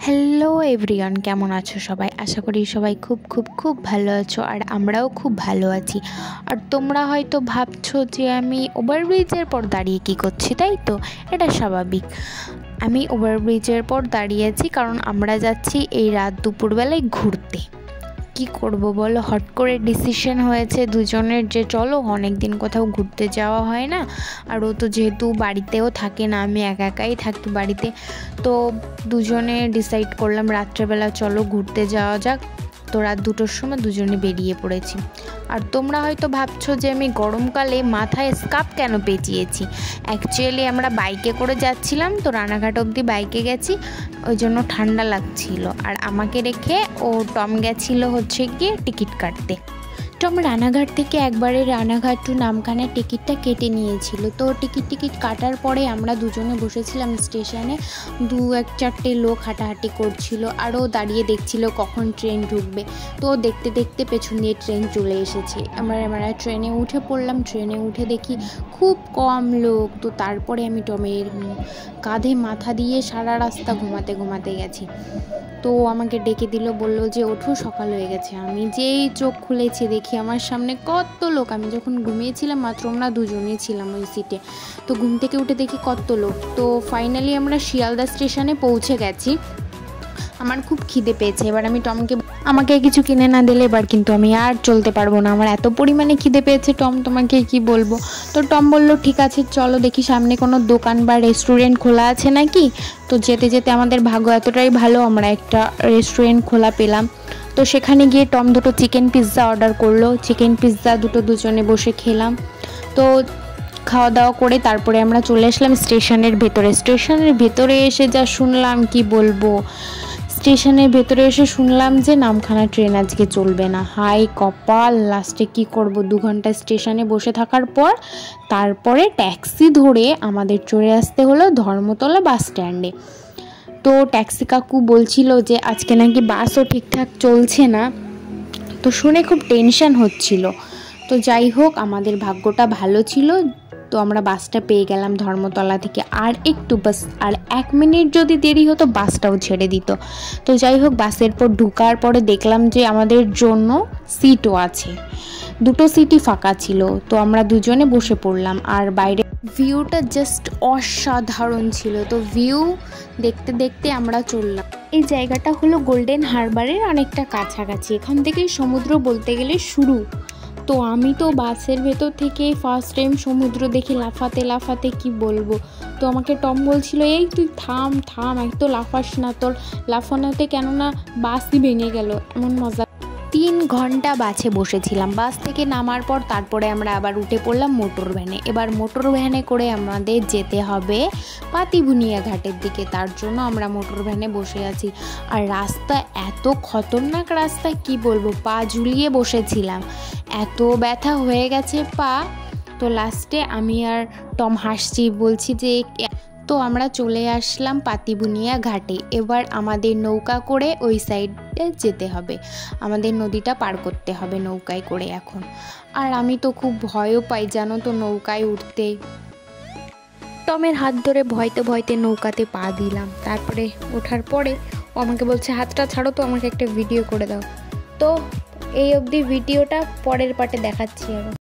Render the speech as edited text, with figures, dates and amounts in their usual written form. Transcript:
Hello everyone, কেমন আছো সবাই? আশা করি সবাই খুব খুব খুব ভালো আছো, আর আমরাও খুব ভালো আছি। আর তোমরা হয়তো ভাবছো যে আমি ওভারব্রিজের পর দাঁড়িয়ে কী করছি, তাই তো? এটা স্বাভাবিক। আমি ওভারব্রিজের পর দাঁড়িয়ে আছি কারণ আমরা যাচ্ছি এই রাত দুপুরবেলায় ঘুরতে। কি করব বলো, হট করে ডিসিশন হয়েছে দুজনের যে চলো, অনেক দিন কোথাও ঘুরতে যাওয়া হয় না। আর ও তো যেহেতু বাড়িতেও থাকে না, আমি একা একাই থাকি বাড়িতে, তো দুজনে ডিসাইড করলাম রাত্রেবেলা চলো ঘুরতে যাওয়া যাক। তো রাত 2টোর সময় দুজনে বেরিয়ে পড়েছি। আর তোমরা হয়তো ভাবছো যে আমি গরমকালে মাথায় স্কার্ফ কেন পেঁচিয়েছি। অ্যাকচুয়ালি আমরা বাইকে করে যাচ্ছিলাম, তো রানাঘাট অবধি বাইকে গেছি, ওই জন্য ঠান্ডা লাগছিল। আর আমাকে রেখে টম গেছিল হচ্ছে গিয়ে টিকিট কাটতে। টম রানাঘাট থেকে একবারে রানাঘাট টু নামখানার টিকিটটা কেটে নিয়েছিল। তো টিকিট কাটার পরে আমরা দুজনে বসেছিলাম স্টেশনে। 2-4টে লোক হাঁটাহাঁটি করছিল, আরও দাঁড়িয়ে দেখছিল কখন ট্রেন ঢুকবে। তো দেখতে দেখতে পেছন দিয়ে ট্রেন চলে এসেছে। আমরা ট্রেনে উঠে পড়লাম। ট্রেনে উঠে দেখি খুব কম লোক। তো তারপরে আমি টমের কাঁধে মাথা দিয়ে সারা রাস্তা ঘুমাতে গেছি। তো আমাকে ডেকে দিল, বলল যে ওঠো, সকাল হয়ে গেছে। আমি যেই চোখ খুলেছি দেখি আমার সামনে কত লোক। আমি যখন ঘুমিয়েছিলাম মাত্র আমরা দুজনেই ছিলাম ওই সিটে। তো ঘুম থেকে উঠে দেখি কত লোক। তো ফাইনালি আমরা শিয়ালদা স্টেশনে পৌঁছে গেছি। আমার খুব খিদে পেয়েছে। এবার আমি টমকে, আমাকে কিছু কিনে না দিলে এবার কিন্তু আমি আর চলতে পারবো না, আমার এত পরিমাণে খিদে পেয়েছে টম, তোমাকে কি বলবো। তো টম বলল ঠিক আছে চলো দেখি সামনে কোনো দোকান বা রেস্টুরেন্ট খোলা আছে নাকি। তো যেতে যেতে আমাদের ভাগ্য এতটাই ভালো, আমরা একটা রেস্টুরেন্ট খোলা পেলাম। তো সেখানে গিয়ে টম 2টো চিকেন পিৎজা অর্ডার করলো। চিকেন পিৎজা দুজনে বসে খেলাম। তো খাওয়া দাওয়া করে তারপরে আমরা চলে আসলাম স্টেশনের ভেতরে। স্টেশনের ভেতরে এসে যা শুনলাম কি বলবো। স্টেশনের ভেতরে এসে শুনলাম যে নামখানা ট্রেন আজকে চলবে না। হাই কপাল, লাস্টে কি করব। 2 ঘন্টা স্টেশনে বসে থাকার পর তারপরে ট্যাক্সি ধরে আমাদের চলে আসতে হলো ধর্মতলা বাস স্ট্যান্ডে। তো ট্যাক্সি কাকু বলছিল যে আজকে নাকি বাসও ঠিকঠাক চলছে না। তো শুনে খুব টেনশন হচ্ছিল। তো যাই হোক, আমাদের ভাগ্যটা ভালো ছিল। তো আমরা বাসটা পেয়ে গেলাম ধর্মতলা থেকে। আর একটু বাস, আর 1 মিনিট যদি দেরি হতো বাসটাও ছেড়ে দিত। তো যাই হোক, বাসের পর ঢুকার পরে দেখলাম যে আমাদের জন্য সিটও আছে, 2টো সিটই ফাঁকা ছিল। তো আমরা দুজনে বসে পড়লাম। আর বাইরে ভিউটা জাস্ট অসাধারণ ছিল। তো ভিউ দেখতে দেখতে আমরা চললাম। এই জায়গাটা হলো গোল্ডেন হারবারের অনেকটা কাছাকাছি। এখান থেকেই সমুদ্র বলতে গেলে শুরু। তো আমি তো বাসের ভেতর থেকে ফার্স্ট টাইম সমুদ্র দেখে লাফাতে কি বলবো। তো আমাকে টম বলছিল এই তুই থাম এক তো লাফাস না, তোর লাফানোতে কেননা বাসই ভেঙে গেল, এমন মজা। 3 ঘন্টা বাসে বসেছিলাম। বাস থেকে নামার পর তারপরে আমরা আবার উঠে পড়লাম মোটর ভ্যানে। এবার মোটর ভ্যানে করে আমাদের যেতে হবে পাতিবুনিয়া ঘাটের দিকে। তার জন্য আমরা মোটর ভ্যানে বসে আছি। আর রাস্তা এত খতরনাক রাস্তা, কি বলবো, পা ঝুলিয়ে বসেছিলাম, এত ব্যথা হয়ে গেছে পা। তো লাস্টে আমি আর টম হাসছি, বলছি যে তো আমরা চলে আসলাম পাতিবুনিয়া ঘাটে। এবার আমাদের নৌকা করে ওই সাইডে যেতে হবে, আমাদের নদীটা পার করতে হবে নৌকায় করে এখন। আর আমি তো খুব ভয়ও পাই জানো তো নৌকায় উঠতে। টমের হাত ধরে ভয়তে নৌকাতে পা দিলাম। তারপরে ওঠার পরে ও আমাকে বলছে হাতটা ছাড়ো, তো আমাকে একটা ভিডিও করে দাও। তো এই অবধি ভিডিওটা, পরের পার্টে দেখাচ্ছি আরও।